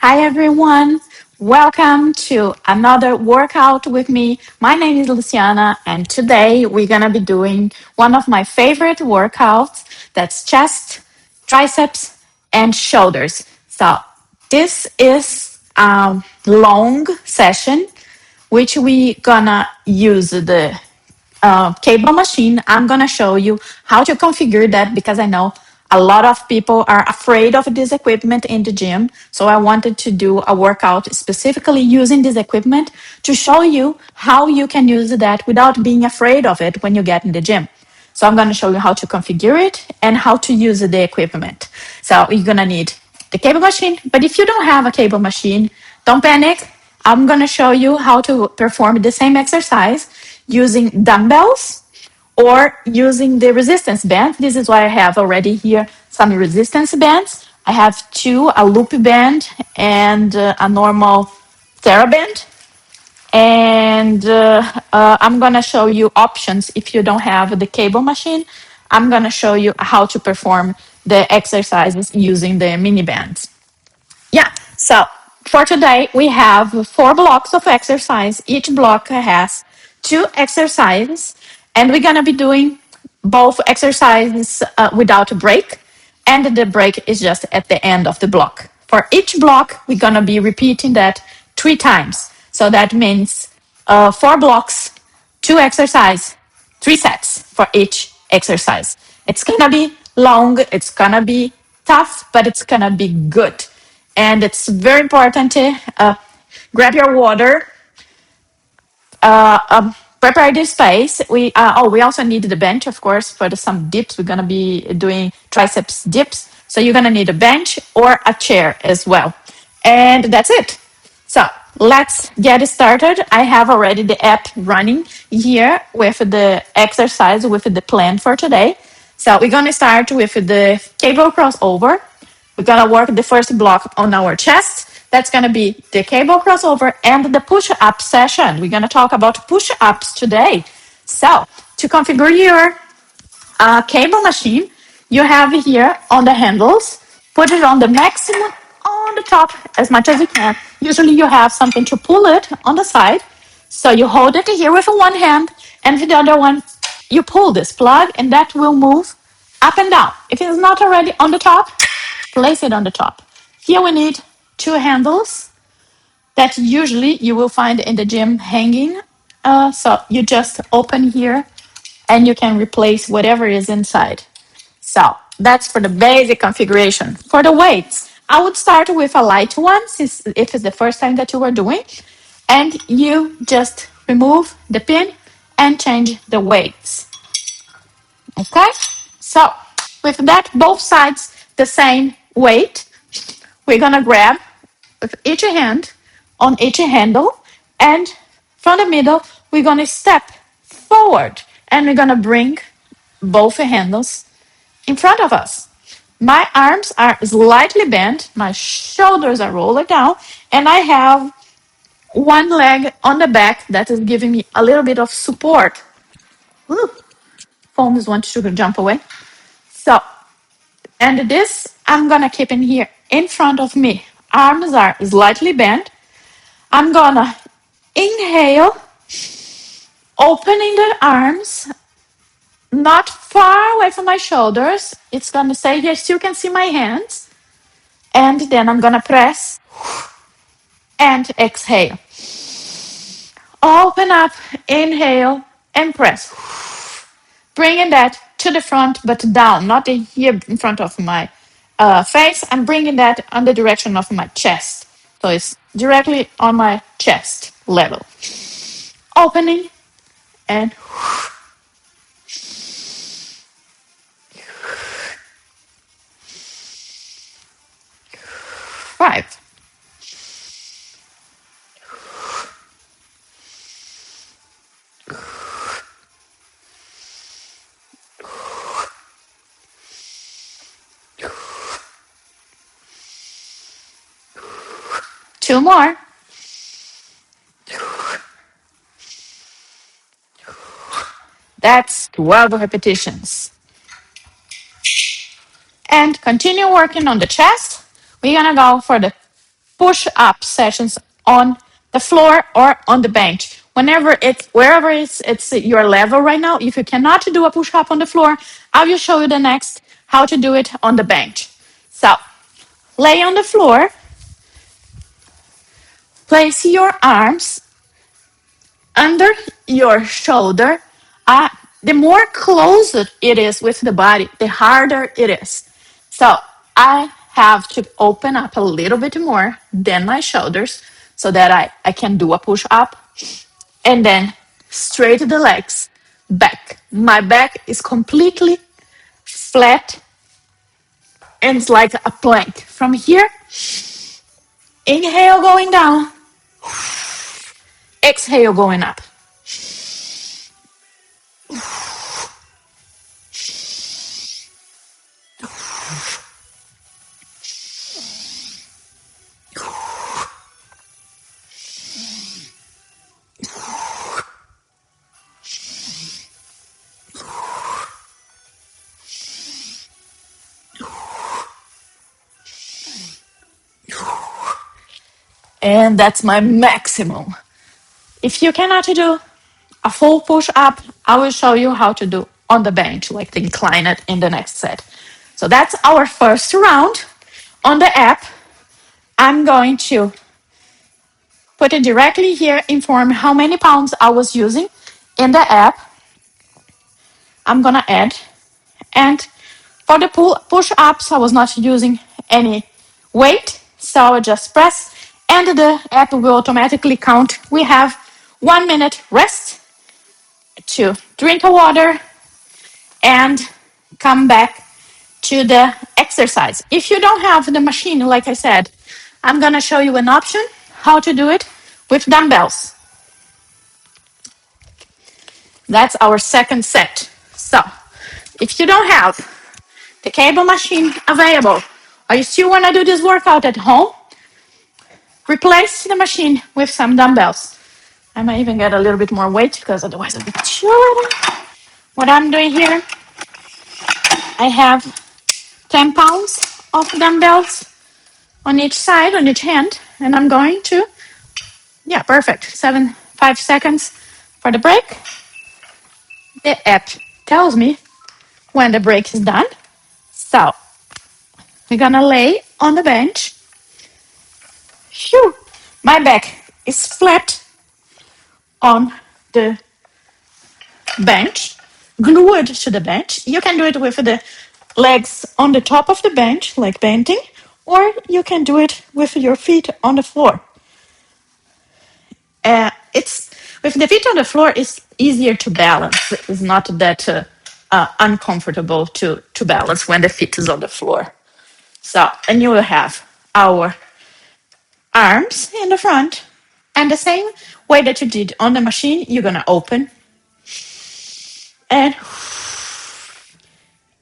Hi, everyone. Welcome to another workout with me. My name is Luciana, and today we're going to be doing one of my favorite workouts that's chest, triceps, and shoulders. So, this is a long session which we gonna use the cable machine. I'm gonna show you how to configure that because I know a lot of people are afraid of this equipment in the gym. So I wanted to do a workout specifically using this equipment to show you how you can use that without being afraid of it when you get in the gym. So I'm gonna show you how to configure it and how to use the equipment. So you're gonna need the cable machine, but if you don't have a cable machine, don't panic. I'm gonna show you how to perform the same exercise using dumbbells or using the resistance band. This is why I have already here some resistance bands. I have two, a loop band and a normal TheraBand. And I'm gonna show you options if you don't have the cable machine. I'm gonna show you how to perform the exercises using the mini bands. Yeah, so for today, we have 4 blocks of exercise. Each block has 2 exercises, and we're gonna be doing both exercises without a break, and the break is just at the end of the block. For each block, we're gonna be repeating that 3 times. So that means 4 blocks, 2 exercise, 3 sets for each exercise. It's gonna be long, it's gonna be tough, but it's gonna be good. And it's very important to grab your water, prepare the space. We also need the bench, of course, for some dips. We're gonna be doing triceps dips, so you're gonna need a bench or a chair as well. And that's it. So let's get started. I have already the app running here with the exercise with the plan for today. So we're gonna start with the cable crossover. We're gonna work the first block on our chest. That's gonna be the cable crossover and the push-up session. We're gonna talk about push-ups today. So to configure your cable machine, you have here on the handles, put it on the maximum on the top as much as you can. Usually you have something to pull it on the side. So you hold it here with one hand, and with the other one, you pull this plug, and that will move up and down. If it's not already on the top, place it on the top. Here we need 2 handles that usually you will find in the gym hanging. So you just open here and you can replace whatever is inside. So that's for the basic configuration. For the weights, I would start with a light one, since if it's the first time that you are doing, and you just remove the pin and change the weights. Okay? So with that, both sides the same weight. We're gonna grab with each hand on each handle, and from the middle, we're gonna step forward and we're gonna bring both handles in front of us. My arms are slightly bent, my shoulders are rolled down, and I have one leg on the back that is giving me a little bit of support. Ooh, foams want to jump away. So, and this I'm gonna keep in here in front of me. Arms are slightly bent. I'm gonna inhale, opening the arms, not far away from my shoulders. It's gonna stay here, still can see my hands. And then I'm gonna press and exhale. Open up, inhale, and press. Bringing that to the front, but down, not here in front of my face. I'm bringing that on the direction of my chest. So it's directly on my chest level. Opening and 5. 2 more. That's 12 repetitions. And continue working on the chest. We're gonna go for the push-up sessions on the floor or on the bench. Wherever it's your level right now. If you cannot do a push-up on the floor, I will show you the next how to do it on the bench. So, lay on the floor, place your arms under your shoulder. The more closer it is with the body, the harder it is. So I have to open up a little bit more than my shoulders so that I can do a push up, and then straighten the legs back. My back is completely flat and it's like a plank. From here, inhale going down, exhale going up. And that's my maximum. If you cannot do a full push up, I will show you how to do on the bench, like the incline it in the next set. So that's our first round. On the app, I'm going to put it directly here, inform how many pounds I was using in the app. I'm gonna add. And for the push-ups, I was not using any weight, so I just press and the app will automatically count. We have 1 minute rest to drink a water and come back to the exercise. If you don't have the machine, like I said, I'm gonna show you an option how to do it with dumbbells. That's our second set. So, if you don't have the cable machine available, or you still want to do this workout at home, replace the machine with some dumbbells. I might even get a little bit more weight because otherwise I'll be chilling. What I'm doing here, I have 10 pounds of dumbbells on each side, on each hand, and I'm going to, yeah, perfect, 5 seconds for the break. The app tells me when the break is done. So, we're gonna lay on the bench. Phew. My back is flat on the bench, glued to the bench. You can do it with the legs on the top of the bench, like bending, or you can do it with your feet on the floor. It's with the feet on the floor, it's easier to balance. It's not that uncomfortable to balance when the feet is on the floor. So, and you will have our arms in the front, and the same way that you did on the machine, you're gonna open and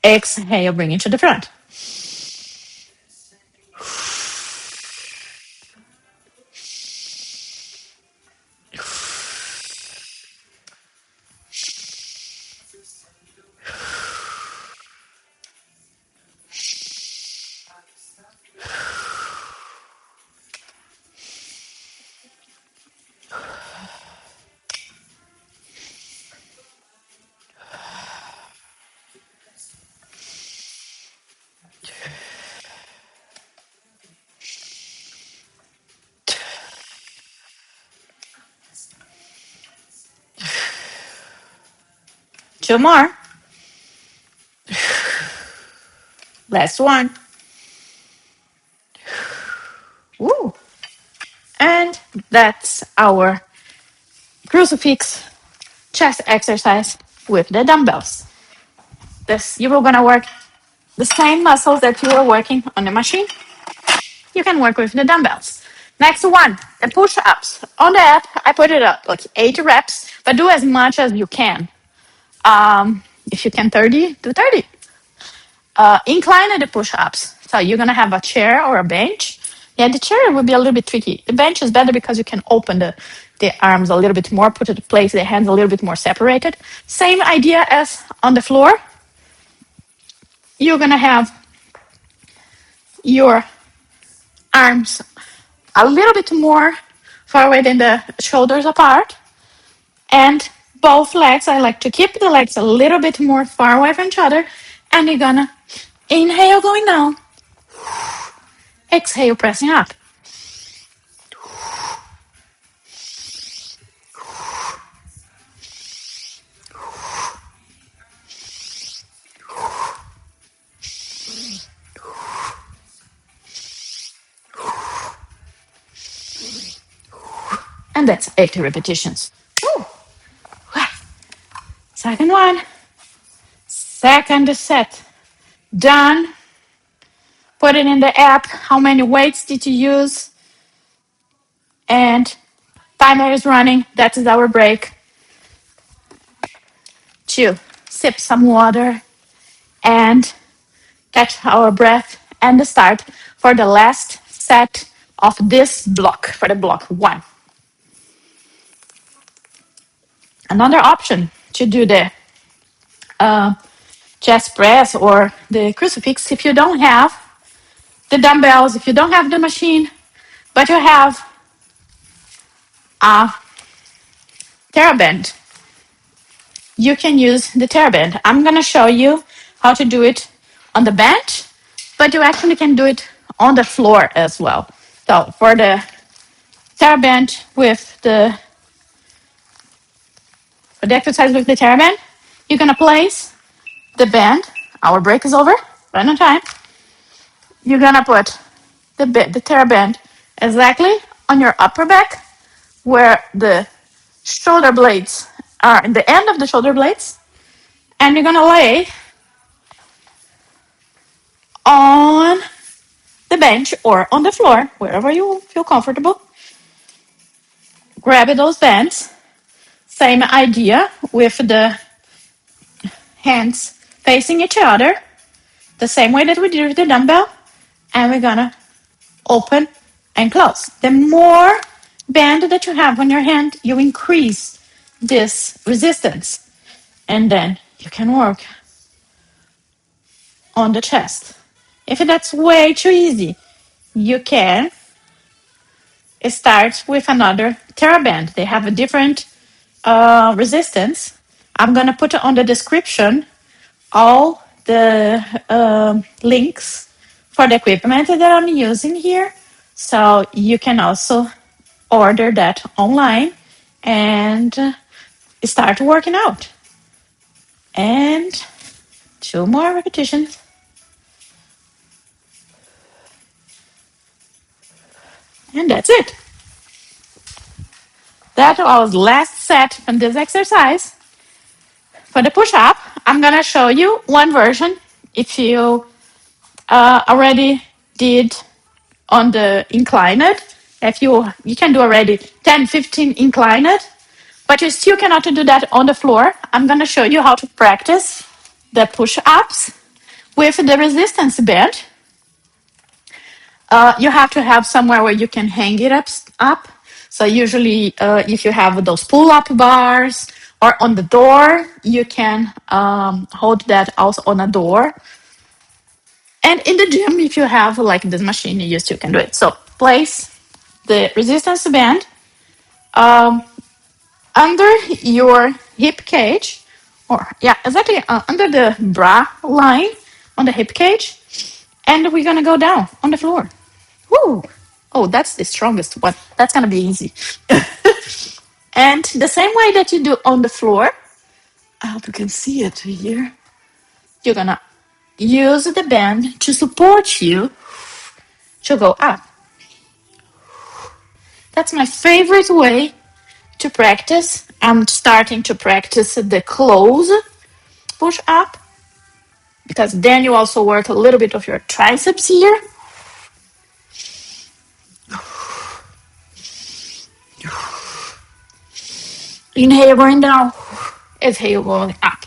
exhale, bring it to the front. Two more. Last one. Woo. And that's our crucifix chest exercise with the dumbbells. You were gonna work the same muscles that you were working on the machine. You can work with the dumbbells. Next one, the push-ups. On the app, I put it up like 8 reps, but do as much as you can. If you can 30, do 30. Incline the push-ups. So you're gonna have a chair or a bench. Yeah, the chair would be a little bit tricky. The bench is better because you can open the arms a little bit more, put it in place, the hands a little bit more separated. Same idea as on the floor. You're gonna have your arms a little bit more far away than the shoulders apart. And both legs, I like to keep the legs a little bit more far away from each other. And you're gonna inhale going down. Exhale, pressing up. And that's 80 repetitions. Woo. Second one. Second set. Done. Put it in the app. How many weights did you use? And timer is running. That is our break. 2. Sip some water and catch our breath and start for the last set of this block, for the block 1. Another option to do the chest press or the crucifix, if you don't have the dumbbells, if you don't have the machine, but you have a TheraBand, you can use the TheraBand. I'm going to show you how to do it on the bench, but you actually can do it on the floor as well. So for the TheraBand for the exercise with the TheraBand, you're going to place the band. Our break is over, right on time. You're going to put the TheraBand exactly on your upper back where the shoulder blades are in the end of the shoulder blades. And you're going to lay on the bench or on the floor, wherever you feel comfortable. Grab those bands. Same idea with the hands facing each other. The same way that we did with the dumbbell. And we're going to open and close. The more band that you have on your hand, you increase this resistance. And then you can work on the chest. If that's way too easy, you can start with another TheraBand. They have a different resistance. I'm going to put on the description all the links for the equipment that I'm using here. So you can also order that online and start working out. And 2 more repetitions. And that's it. That was last set from this exercise. For the push-up, I'm going to show you one version. If you already did on the inclined, if you can do already 10, 15 inclined, but you still cannot do that on the floor, I'm going to show you how to practice the push-ups with the resistance band. You have to have somewhere where you can hang it up. So usually if you have those pull-up bars or on the door, you can hold that also on a door. And in the gym, if you have like this machine you still can do it. So place the resistance band under your hip cage, or exactly under the bra line on the hip cage, and we're gonna go down on the floor. Woo! Oh, that's the strongest one. That's gonna be easy. And the same way that you do on the floor, I hope you can see it here. You're gonna use the band to support you to go up. That's my favorite way to practice. I'm starting to practice the close push up because then you also work a little bit of your triceps here. Inhale going down, exhale going up.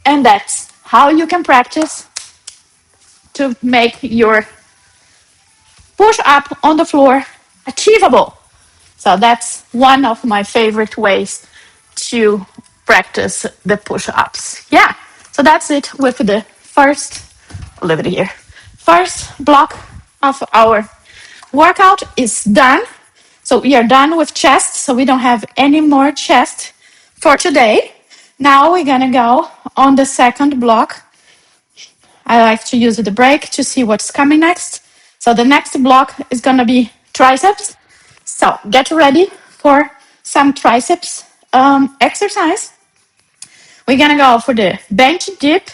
And that's how you can practice to make your push up on the floor achievable. So that's one of my favorite ways to practice the push-ups. Yeah, so that's it with the first, I'll leave it here, first block of our workout is done. So we are done with chest, so we don't have any more chest for today. Now we're gonna go on the second block. I like to use the break to see what's coming next. So the next block is gonna be triceps. So get ready for some triceps exercise. We're gonna go for the bench dip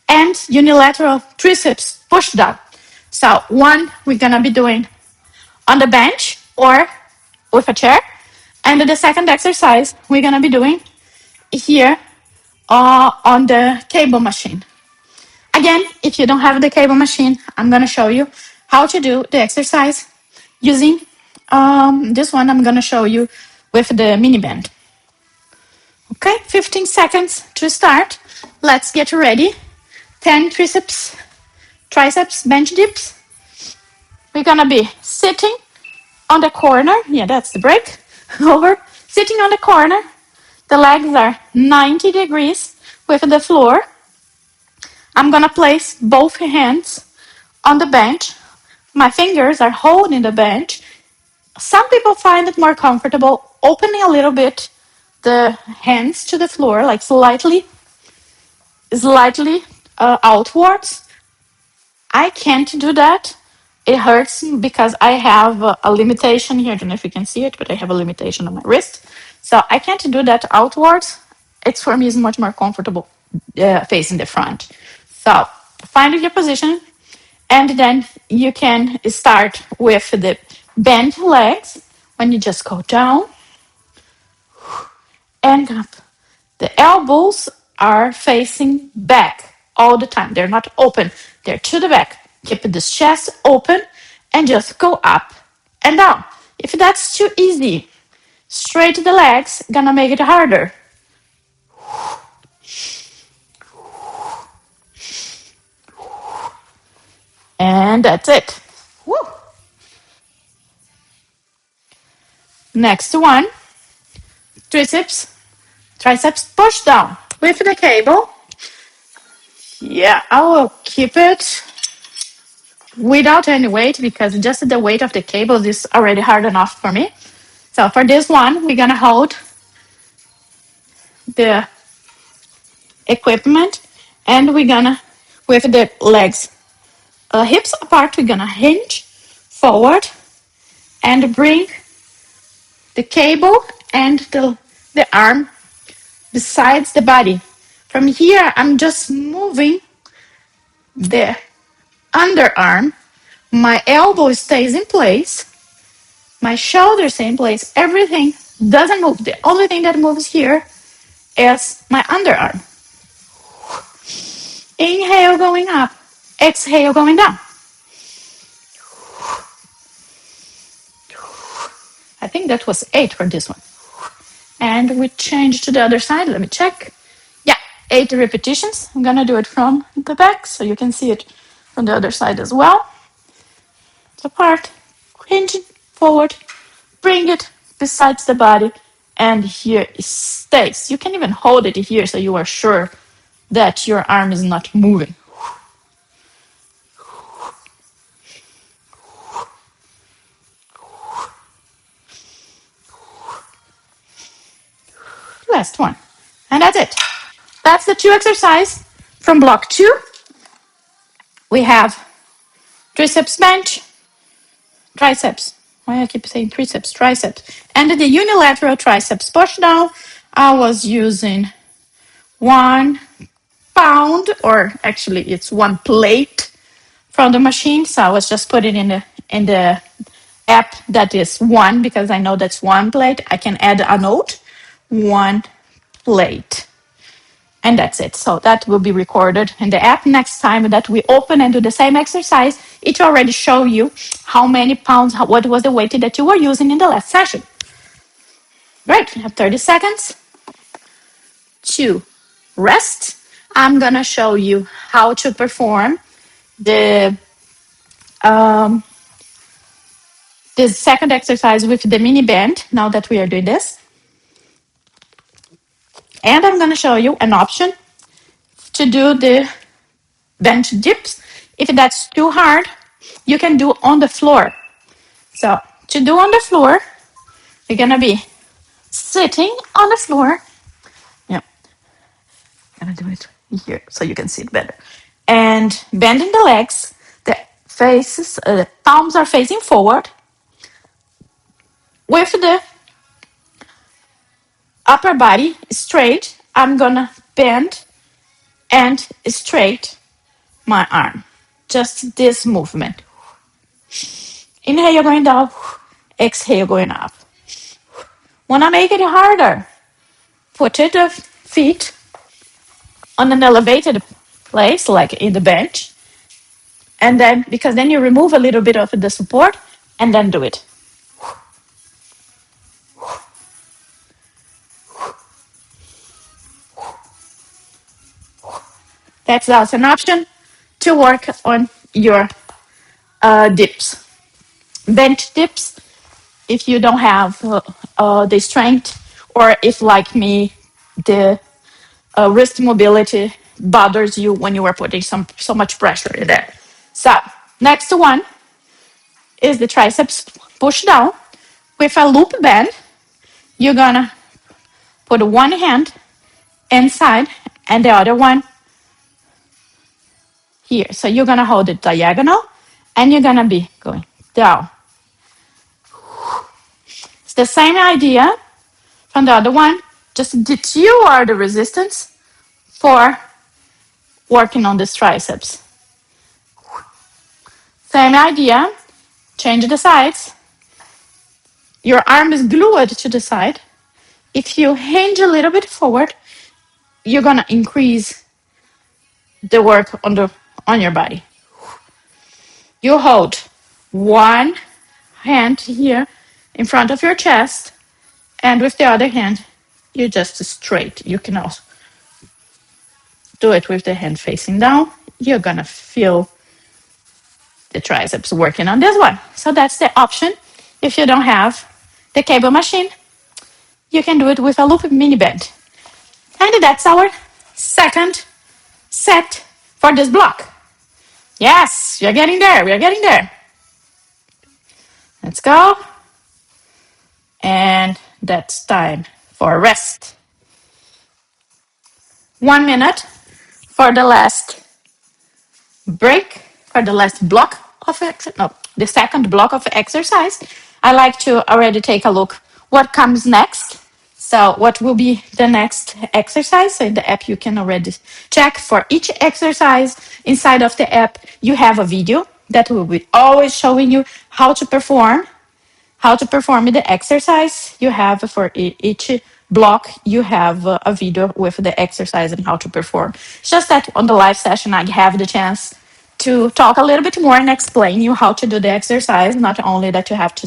and unilateral triceps pushdown. So one we're gonna be doing on the bench or with a chair, and the second exercise we're gonna be doing here on the cable machine. Again, if you don't have the cable machine, I'm gonna show you how to do the exercise using this one. I'm gonna show you with the mini band. Okay, 15 seconds to start. Let's get ready. 10 triceps bench dips. We're gonna be sitting on the corner. Yeah, that's the break. Over. Sitting on the corner. The legs are 90 degrees with the floor. I'm gonna place both hands on the bench. My fingers are holding the bench. Some people find it more comfortable opening a little bit the hands to the floor, like slightly outwards. I can't do that. It hurts because I have a limitation here. I don't know if you can see it, but I have a limitation on my wrist. So I can't do that outwards. It's for me, it's much more comfortable facing the front. So find your position, and then you can start with the bent legs when you just go down and up. The elbows are facing back all the time. They're not open. They're to the back. Keep the chest open and just go up and down. If that's too easy, straight the legs, gonna make it harder. And that's it. Woo. Next one, triceps push down with the cable. Yeah, I will keep it without any weight because just the weight of the cable is already hard enough for me. So for this one, we're gonna hold the equipment and we're gonna, with the legs hips apart, we're gonna hinge forward and bring the cable and the arm besides the body. From here, I'm just moving the underarm. My elbow stays in place. My shoulders stay in place. Everything doesn't move. The only thing that moves here is my underarm. Inhale going up. Exhale going down. I think that was 8 for this one. And we change to the other side. Let me check. Yeah, 8 repetitions. I'm gonna do it from the back so you can see it from the other side as well. It's apart, hinge forward, bring it besides the body, and here it stays. You can even hold it here so you are sure that your arm is not moving. Last one. And that's it. That's the 2 exercises from block 2. We have triceps bench, triceps. Why I keep saying triceps, triceps. And the unilateral triceps push down, I was using 1 pound, or actually it's 1 plate from the machine. So I was just putting in the app that is 1 because I know that's 1 plate. I can add a note, 1 plate. And that's it. So that will be recorded in the app. Next time that we open and do the same exercise, it will already show you how many pounds, what was the weight that you were using in the last session. Right, you have 30 seconds to rest. I'm gonna show you how to perform the second exercise with the mini band, now that we are doing this. And I'm gonna show you an option to do the bench dips. If that's too hard, you can do on the floor. So to do on the floor, you're gonna be sitting on the floor. Yeah, I'm gonna do it here so you can see it better. And bending the legs, the faces, palms are facing forward. With the upper body straight, I'm gonna bend and straight my arm. Just this movement. Inhale going down, exhale going up. Wanna make it harder? Put the feet on an elevated place, like in the bench. And then, because then you remove a little bit of the support and then do it. That's also an option to work on your dips. Bench dips, if you don't have the strength, or if, like me, the wrist mobility bothers you when you are putting so much pressure in there. So, next one is the triceps push down. With a loop band, you're gonna put one hand inside and the other one here. So you're gonna hold it diagonal and you're gonna be going down. It's the same idea from the other one, just that you are the resistance for working on these triceps. Same idea, change the sides. Your arm is glued to the side. If you hinge a little bit forward, you're gonna increase the work on your body. You hold one hand here in front of your chest, and with the other hand, you just straight. You can also do it with the hand facing down. You're gonna feel the triceps working on this one. So that's the option. If you don't have the cable machine, you can do it with a loop mini band. And that's our second set for this block. Yes, you're getting there. We're getting there. Let's go. And that's time for rest. 1 minute for the last break, for the last block of the second block of exercise. I like to already take a look what comes next. So what will be the next exercise? So in the app you can already check for each exercise. Inside of the app you have a video that will be always showing you how to perform the exercise. You have for each block, you have a video with the exercise and how to perform. It's just that on the live session, I have the chance to talk a little bit more and explain you how to do the exercise, not only that you have to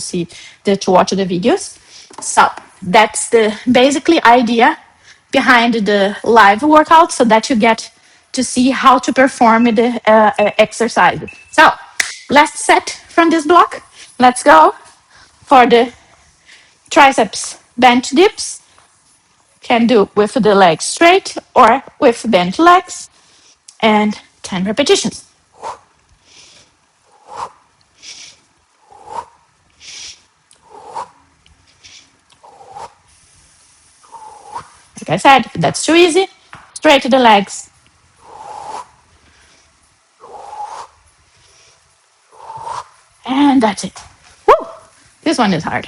watch the videos. So that's the basically idea behind the live workout, so that you get to see how to perform the exercise. So last set from this block. Let's go for the triceps bench dips. Can do with the legs straight or with bent legs, and 10 repetitions. Like I said, if that's too easy, straight to the legs. And that's it. Woo! This one is hard.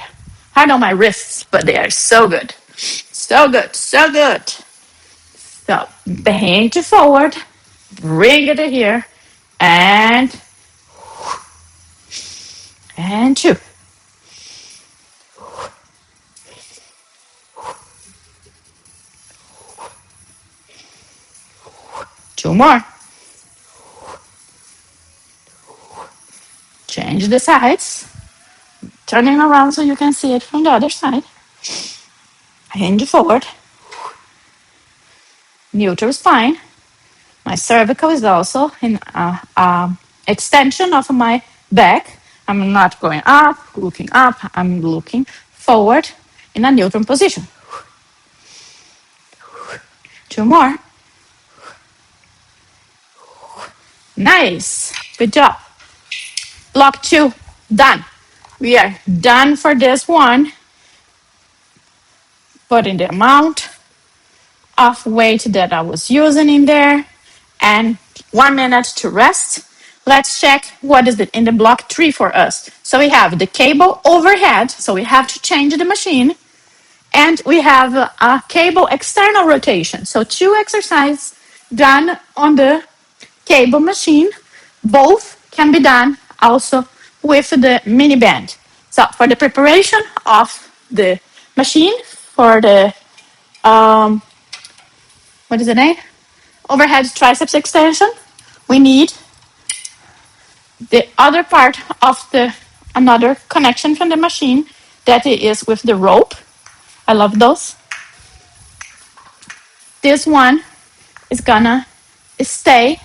Hard on my wrists, but they are so good. So good, so good. So, bend forward, bring it here, and two. Two more. Change the sides. Turning around so you can see it from the other side. Hinge forward. Neutral spine. My cervical is also in extension of my back. I'm not going up, looking up. I'm looking forward in a neutral position. Two more. Nice. Good job. Block 2. Done. We are done for this one. Putting the amount of weight that I was using in there, and 1 minute to rest. Let's check what is it in the block 3 for us. So we have the cable overhead, so we have to change the machine, and we have a cable external rotation. So 2 exercises done on the cable machine. Both can be done also with the mini band. So for the preparation of the machine, for the what is the name? Overhead triceps extension, we need the other part of the another connection from the machine that is with the rope. I love those. This one is gonna stay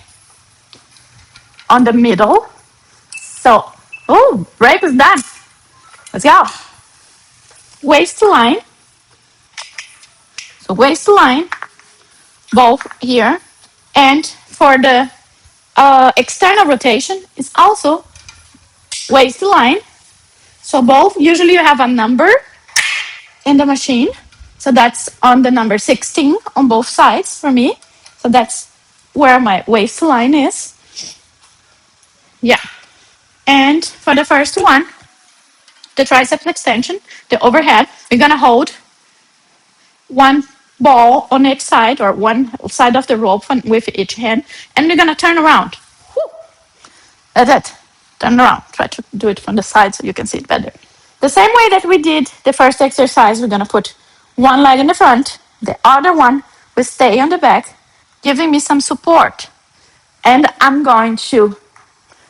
on the middle. So, oh, break is done. Let's go. Waistline. So waistline, both here. And for the external rotation, it's also waistline. So both, usually you have a number in the machine. So that's on the number 16 on both sides for me. So that's where my waistline is. Yeah. And for the first one, the triceps extension, the overhead, we're going to hold one ball on each side or one side of the rope with each hand, and we're going to turn around. Whew. That's it. Turn around. Try to do it from the side so you can see it better. The same way that we did the first exercise, we're going to put one leg in the front, the other one will stay on the back, giving me some support. And I'm going to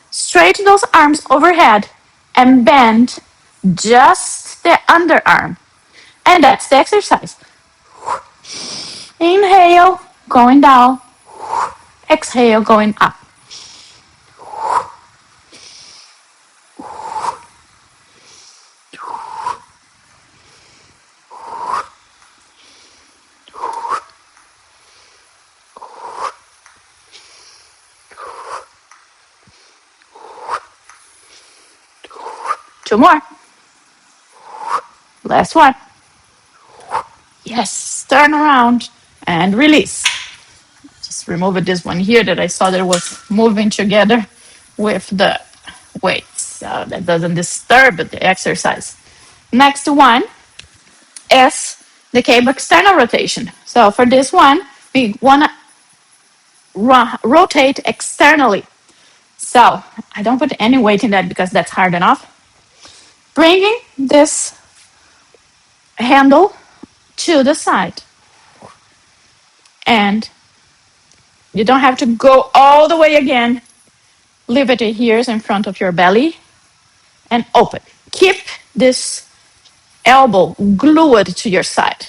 straighten those arms overhead and bend just the underarm. And that's the exercise. Inhale, going down. Exhale, going up. Two more. Last one. Yes, turn around and release. Just remove this one here that I saw that was moving together with the weight, so that doesn't disturb the exercise. Next one is the cable external rotation. So for this one, we want to rotate externally. So I don't put any weight in that because that's hard enough. Bringing this handle to the side. And you don't have to go all the way again. Leave it here in front of your belly and open. Keep this elbow glued to your side.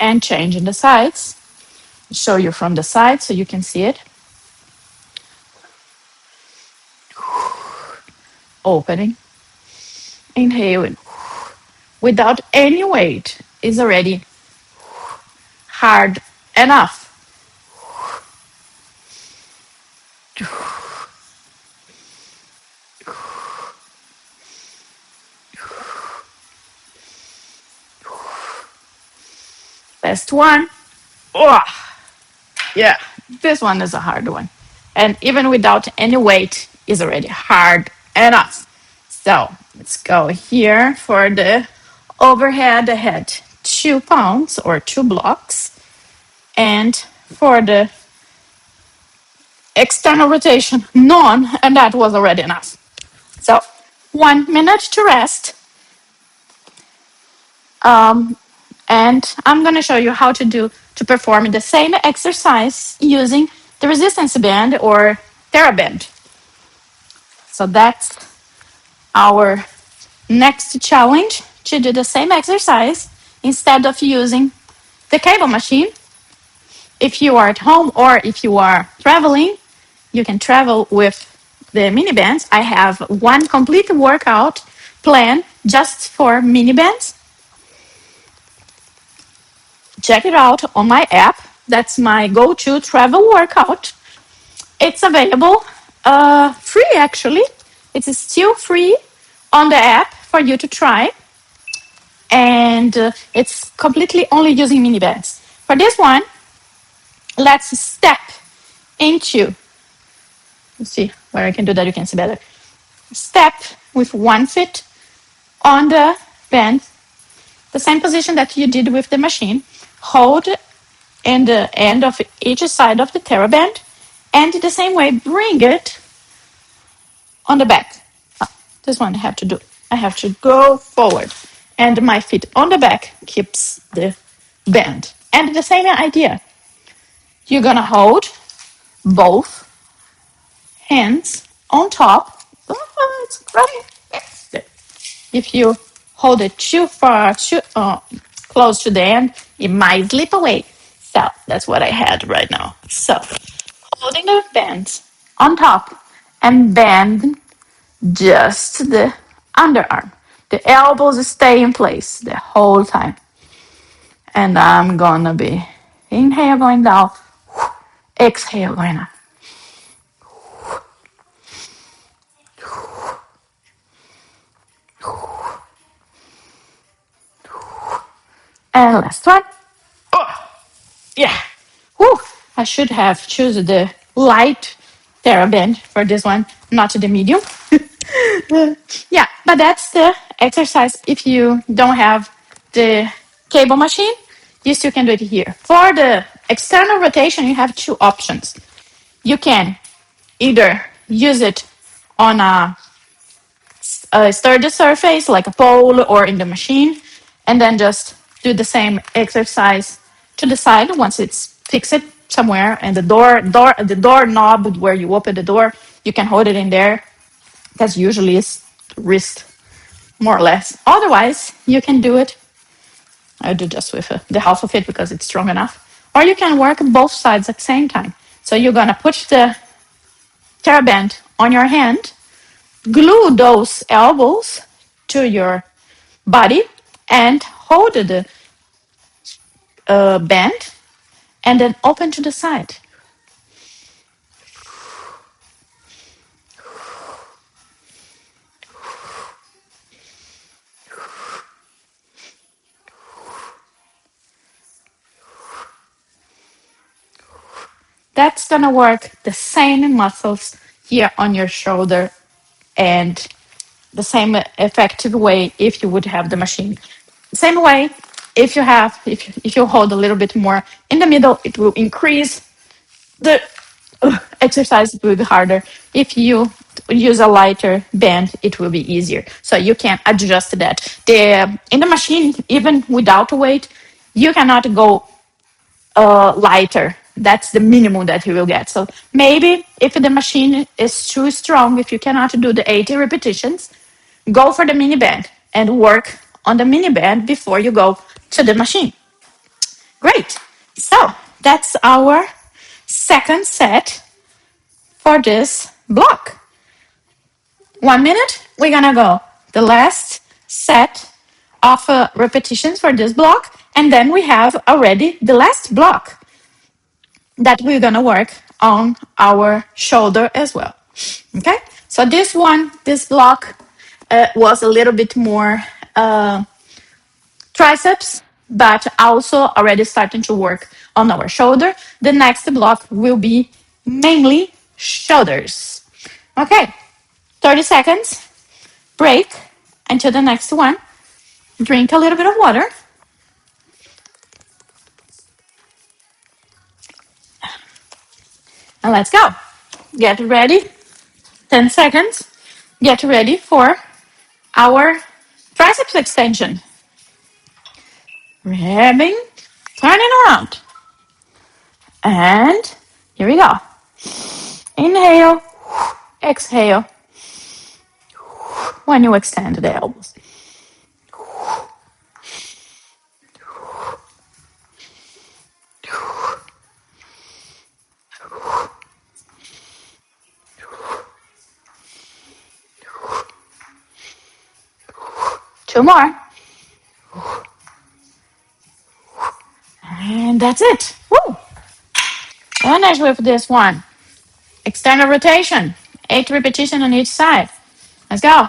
And changing the sides. Show you from the side so you can see it. Opening. Inhaling. Without any weight is already hard enough. Last one. Oh, yeah, this one is a hard one. And even without any weight is already hard enough. So let's go here for the overhead. I had 2 pounds or 2 blocks. And for the external rotation, none, and that was already enough. So 1 minute to rest. And I'm going to show you how to perform the same exercise using the resistance band or TheraBand. So that's our next challenge, to do the same exercise instead of using the cable machine. If you are at home or if you are traveling, you can travel with the mini bands. I have one complete workout plan just for mini bands. check it out on my app. That's my go-to travel workout. It's available free, actually. It is still free on the app for you to try. And it's completely only using mini bands. For this one, let's step into, let's see where I can do that, you can see better. Step with one foot on the band, the same position that you did with the machine. Hold in the end of each side of the TheraBand, and the same way bring it on the back. This one I have to do. I have to go forward, and my feet on the back keeps the band. And the same idea. You're gonna hold both hands on top. Oh, it's right. If you hold it too far, too close to the end, it might slip away. So that's what I had right now. So holding the band on top and bend just the underarm. The elbows stay in place the whole time. And I'm gonna be inhale going down, exhale going up. And last one. Oh, yeah. Whew. I should have chosen the light TheraBand for this one, not the medium. Yeah, but that's the exercise. If you don't have the cable machine, you still can do it here. For the external rotation, you have two options. You can either use it on a sturdy surface like a pole or in the machine, and then just do the same exercise to the side once it's fixed somewhere. And the door knob where you open the door, you can hold it in there. That's usually its wrist, more or less. Otherwise, you can do it. I do just with the half of it because it's strong enough. Or you can work both sides at the same time. So you're gonna put the TheraBand on your hand, glue those elbows to your body, and hold the band, and then open to the side. That's gonna work the same muscles here on your shoulder, and the same effective way if you would have the machine. Same way, if you hold a little bit more in the middle, it will increase the exercise. Will be harder. If you use a lighter band, it will be easier. So you can adjust that. In the machine, even without a weight, you cannot go lighter. That's the minimum that you will get. So maybe if the machine is too strong, if you cannot do the 80 repetitions, go for the mini band and work on the mini band before you go to the machine. Great. So that's our second set for this block. 1 minute, we're gonna go the last set of repetitions for this block, and then we have already the last block that we're gonna work on our shoulder as well. Okay, so this block was a little bit more triceps, but also already starting to work on our shoulder. The next block will be mainly shoulders. Okay, 30 seconds, break until the next one. Drink a little bit of water. And let's go. Get ready. 10 seconds. Get ready for our triceps extension. Grabbing, turning around. And here we go. Inhale, exhale. When you extend the elbows. Two more. And that's it. Woo! Finish with this one. External rotation. 8 repetitions on each side. Let's go.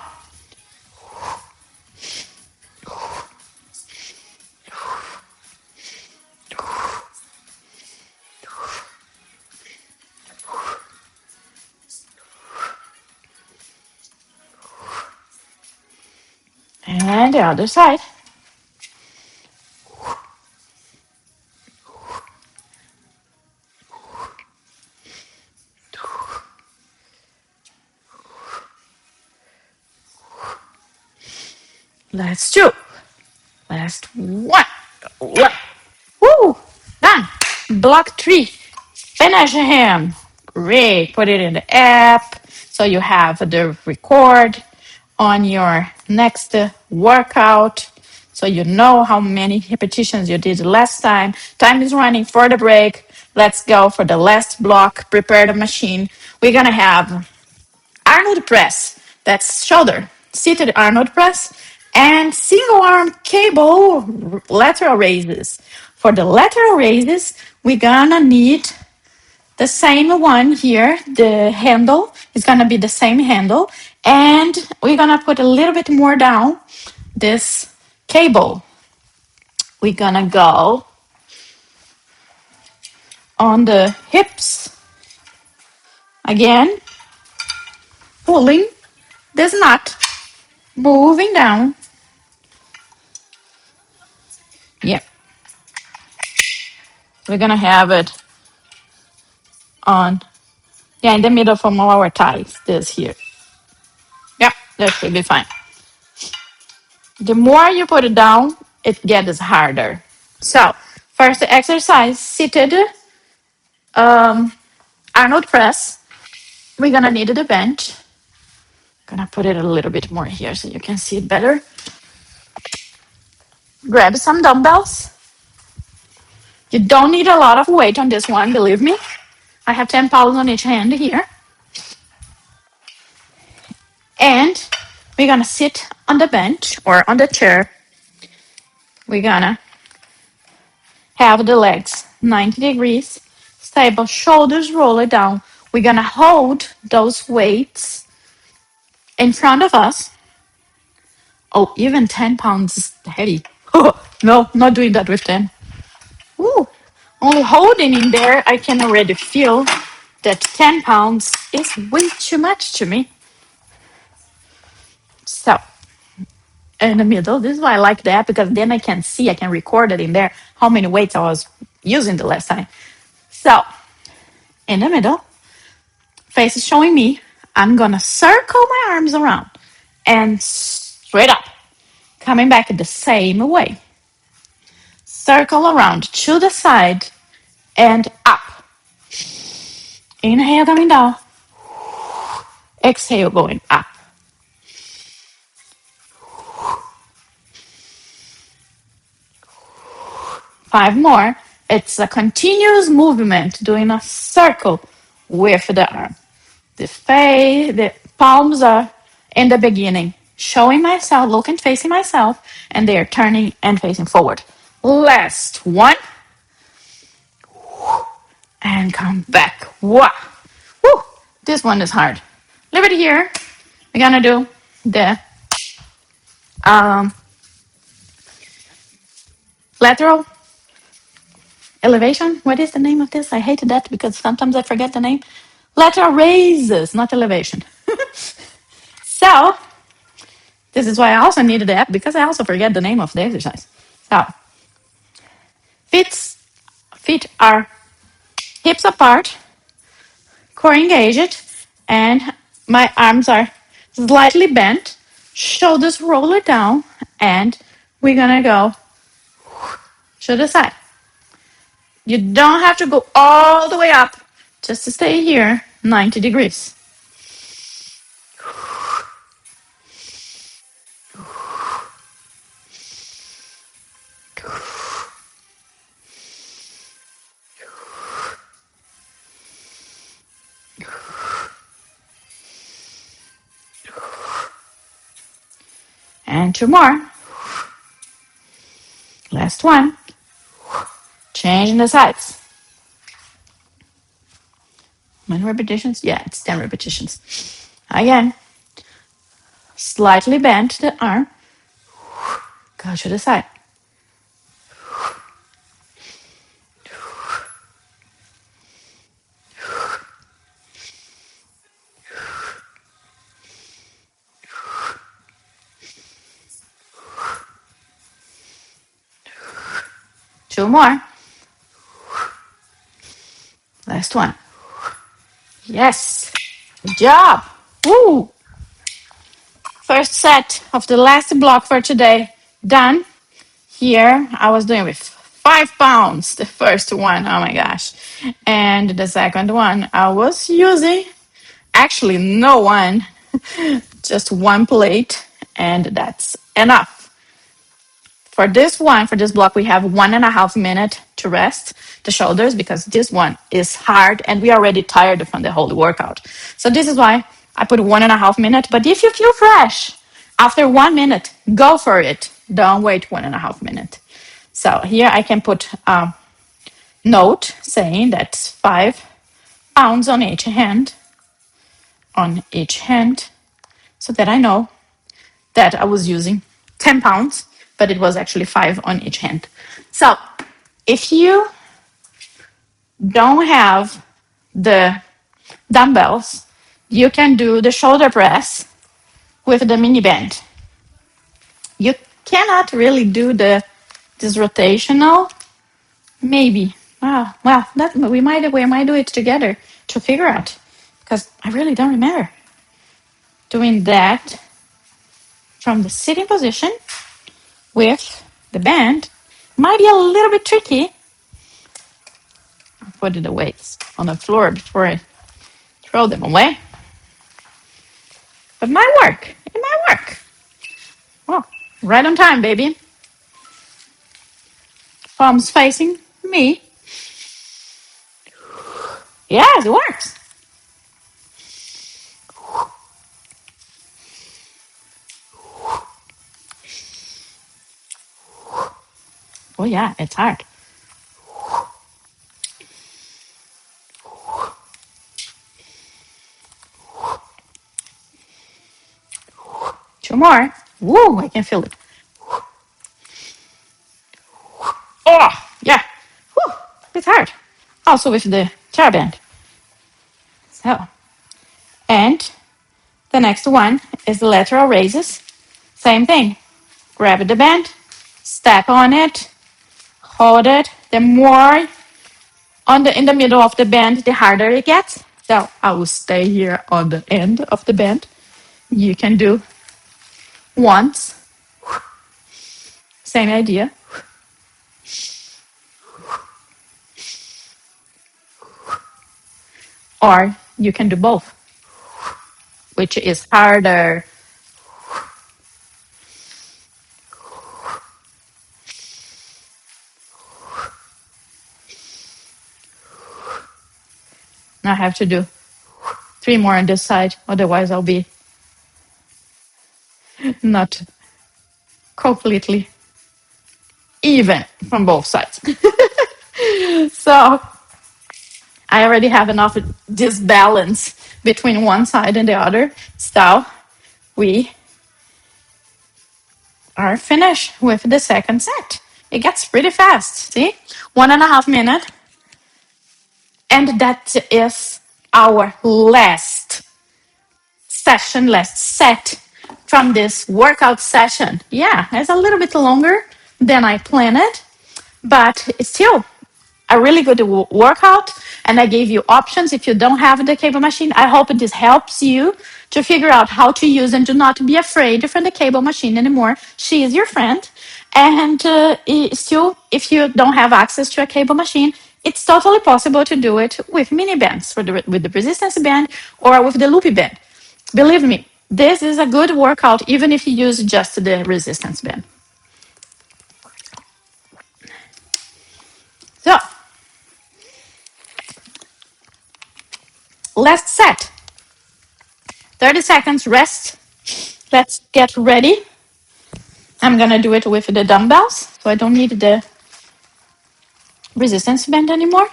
And the other side. Let's do. Last one. Woo! Done. Block 3. Finish him. Great. Put it in the app so you have the record on your next workout so you know how many repetitions you did last time. Time is running for the break. Let's go for the last block. Prepare the machine. We're going to have Arnold Press. That's shoulder. Seated Arnold Press and single arm cable lateral raises. For the lateral raises, we're gonna need the same one here. The handle is gonna be the same handle, and we're gonna put a little bit more down this cable. We're gonna go on the hips again, pulling this nut, moving down. Yep. We're gonna have it on, yeah, in the middle from our thighs, this here. Yep, that should be fine. The more you put it down, it gets harder. So, first exercise, seated Arnold press. We're gonna need the bench. Gonna put it a little bit more here so you can see it better. Grab some dumbbells. You don't need a lot of weight on this one, believe me. I have 10 pounds on each hand here. And we're gonna sit on the bench or on the chair. We're gonna have the legs 90 degrees, stable, shoulders roll it down. We're gonna hold those weights in front of us. Oh, even 10 pounds is heavy. No, not doing that with 10. Ooh, only holding in there, I can already feel that 10 pounds is way too much to me. So, in the middle, this is why I like that, because then I can see, I can record it in there, how many weights I was using the last time. So, in the middle, face is showing me, I'm gonna circle my arms around and straight up, coming back the same way. Circle around to the side and up. Inhale coming down. Exhale going up. Five more. It's a continuous movement, doing a circle with the arm. The palms are in the beginning, showing myself, looking, facing myself, and they are turning and facing forward. Last one. And come back. Wow. Woo. This one is hard. Leave it here. We're gonna do the lateral elevation. What is the name of this? I hate that because sometimes I forget the name. Lateral raises, not elevation. So, this is why I also needed the app, because I also forget the name of the exercise. So, feet are hips apart, core engaged, and my arms are slightly bent, shoulders roll it down, and we're gonna go to the side. You don't have to go all the way up, just to stay here, 90 degrees. And two more. Last one. Changing the sides. How many repetitions? Yeah, it's 10 repetitions. Again, slightly bend the arm. Go to the side. Two more. Last one. Yes. Good job. Woo. First set of the last block for today done. Here I was doing with 5 pounds, the first one, oh my gosh. And the second one I was using actually no one, just one plate, and that's enough. For this one, for this block, we have 1.5 minutes to rest the shoulders because this one is hard and we are already tired from the whole workout. So this is why I put 1.5 minutes. But if you feel fresh after 1 minute, go for it. Don't wait 1.5 minutes. So here I can put a note saying that's 5 pounds on each hand, so that I know that I was using 10 pounds, but it was actually 5 on each hand. So if you don't have the dumbbells, you can do the shoulder press with the mini band. You cannot really do this rotational, maybe. Well, that we might do it together to figure out, because I really don't remember doing that from the sitting position with the band. Might be a little bit tricky. I'll put the weights on the floor before I throw them away. But it might work. It might work. Oh, right on time, baby. Palms facing me. Yes, it works. Oh yeah, it's hard. Two more. Woo, I can feel it. Oh, yeah. Woo, it's hard. Also with the chair band. So, and the next one is the lateral raises. Same thing. Grab the band, step on it, hold it. The more in the middle of the band, the harder it gets. So I will stay here on the end of the band. You can do once. Same idea. Or you can do both, which is harder. Now I have to do 3 more on this side, otherwise I'll be not completely even from both sides. So I already have enough disbalance between one side and the other. So we are finished with the second set. It gets pretty fast, see? 1.5 minutes. And that is our last session, last set from this workout session. Yeah, it's a little bit longer than I planned, but it's still a really good workout. And I gave you options if you don't have the cable machine. I hope this helps you to figure out how to use and do not be afraid from the cable machine anymore. She is your friend. And still, if you don't have access to a cable machine, it's totally possible to do it with mini bands, with the resistance band or with the loopy band. Believe me, this is a good workout even if you use just the resistance band. So, last set. 30 seconds rest. Let's get ready. I'm gonna do it with the dumbbells, so I don't need the resistance band anymore.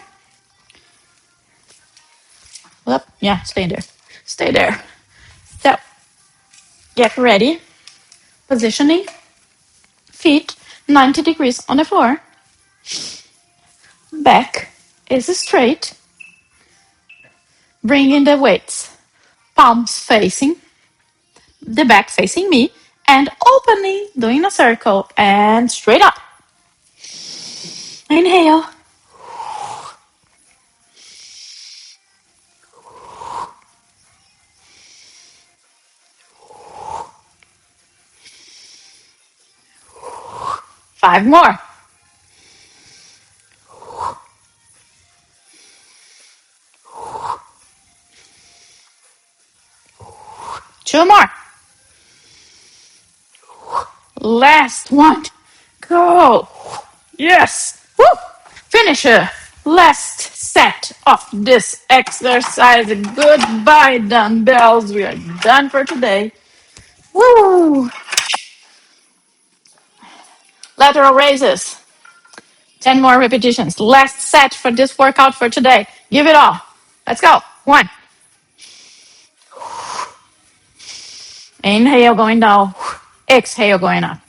Well, yeah, stay there. Stay there. So, get ready. Positioning. Feet 90 degrees on the floor. Back is straight. Bringing the weights. Palms facing. The back facing me. And opening, doing a circle. And straight up. Inhale. Five more. Two more. Last one. Go. Yes. Woo. Finish it. Last set of this exercise. Goodbye, dumbbells. We are done for today. Woo. Lateral raises. 10 more repetitions. Last set for this workout for today. Give it all. Let's go. One. Inhale going down. Exhale going up.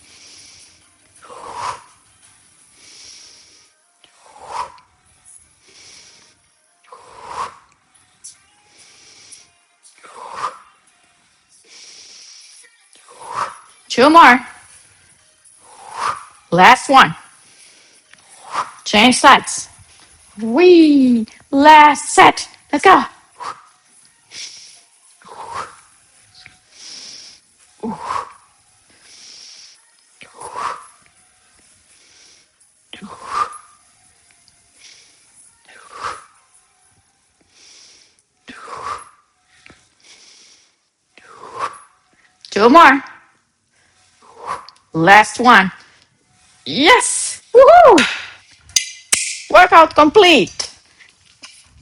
Two more. Last one. Change sides. Wee. Last set. Let's go. Two more. Last one. Yes. Woohoo. Workout complete.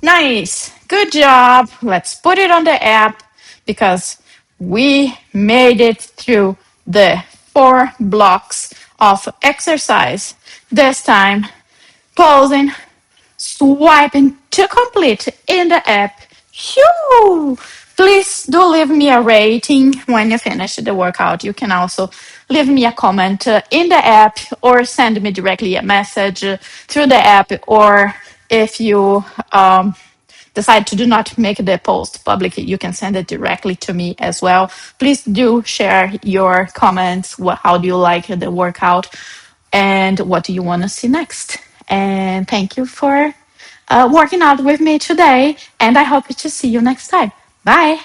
Nice. Good job. Let's put it on the app because we made it through the 4 blocks of exercise. This time, pausing, swiping to complete in the app. Phew! Please do leave me a rating when you finish the workout. You can also leave me a comment in the app or send me directly a message through the app, or if you decide to do not make the post public, you can send it directly to me as well. Please do share your comments. How do you like the workout? And what do you want to see next? And thank you for working out with me today. And I hope to see you next time. Bye.